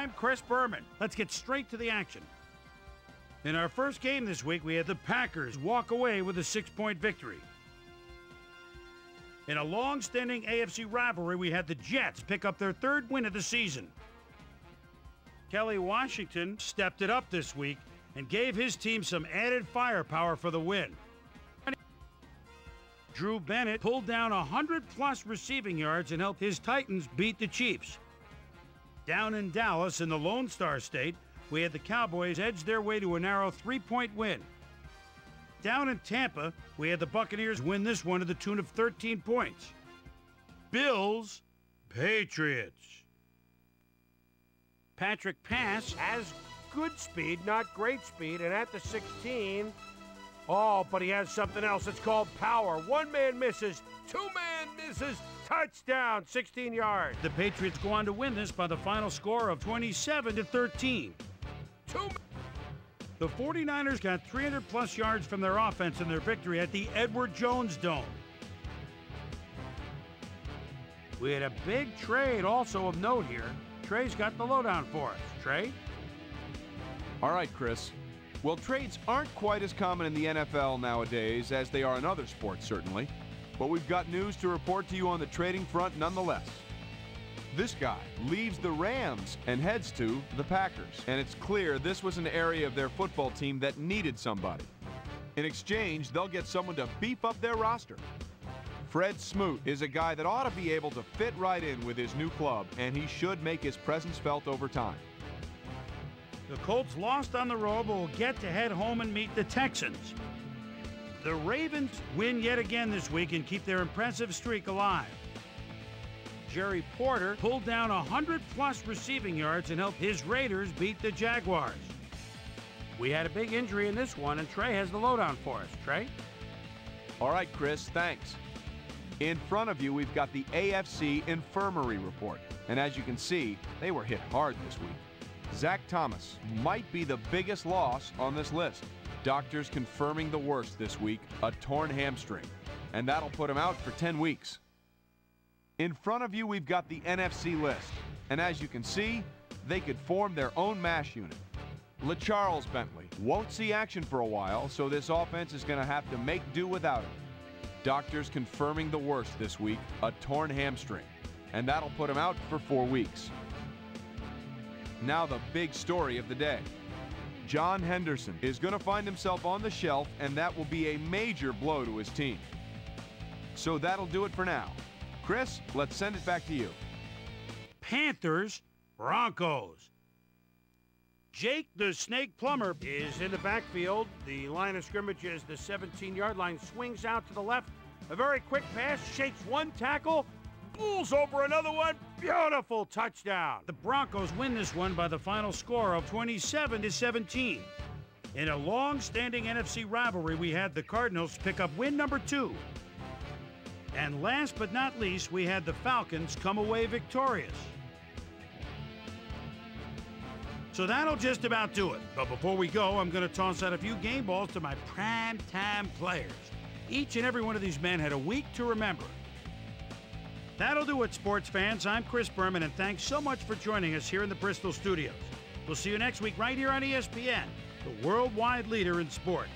I'm Chris Berman. Let's get straight to the action. In our first game this week, we had the Packers walk away with a 6-point victory. In a long-standing AFC rivalry, we had the Jets pick up their 3rd win of the season. Kelly Washington stepped it up this week and gave his team some added firepower for the win. Drew Bennett pulled down 100-plus receiving yards and helped his Titans beat the Chiefs. Down in Dallas, in the Lone Star State, we had the Cowboys edge their way to a narrow 3-point win. Down in Tampa, we had the Buccaneers win this one to the tune of 13 points. Bills, Patriots. Patrick Pass has good speed, not great speed, and at the 16, but he has something else. It's called power. One man misses, two man misses, touchdown, 16 yards. The Patriots go on to win this by the final score of 27-13. The 49ers got 300-plus yards from their offense in their victory at the Edward Jones Dome. We had a big trade also of note here. Trey's got the lowdown for us. Trey? All right, Chris. Well, trades aren't quite as common in the NFL nowadays as they are in other sports, certainly. But we've got news to report to you on the trading front nonetheless. This guy leaves the Rams and heads to the Packers. And it's clear this was an area of their football team that needed somebody. In exchange, they'll get someone to beef up their roster. Fred Smoot is a guy that ought to be able to fit right in with his new club, and he should make his presence felt over time. The Colts lost on the road, but will get to head home and meet the Texans. The Ravens win yet again this week and keep their impressive streak alive. Jerry Porter pulled down 100-plus receiving yards and helped his Raiders beat the Jaguars. We had a big injury in this one, and Trey has the lowdown for us. Trey? All right, Chris, thanks. In front of you, we've got the AFC Infirmary Report. And as you can see, they were hit hard this week. Zach Thomas might be the biggest loss on this list. Doctors confirming the worst this week, a torn hamstring. And that'll put him out for 10 weeks. In front of you, we've got the NFC list. And as you can see, they could form their own MASH unit. LaCharles Bentley won't see action for a while, so this offense is going to have to make do without him. Doctors confirming the worst this week, a torn hamstring. And that'll put him out for 4 weeks. Now the big story of the day. John Henderson is going to find himself on the shelf, and that will be a major blow to his team. So that'll do it for now. Chris, let's send it back to you. Panthers, Broncos. Jake the Snake Plumber is in the backfield. The line of scrimmage is the 17-yard line. Swings out to the left. A very quick pass. Shakes one tackle. Pulls over another one. Beautiful touchdown. The Broncos win this one by the final score of 27-17. In a long-standing NFC rivalry, we had the Cardinals pick up win number 2. And last but not least, we had the Falcons come away victorious. So that'll just about do it. But before we go, I'm going to toss out a few game balls to my prime-time players. Each and every one of these men had a week to remember. That'll do it, sports fans. I'm Chris Berman, and thanks so much for joining us here in the Bristol studios. We'll see you next week right here on ESPN, the worldwide leader in sports.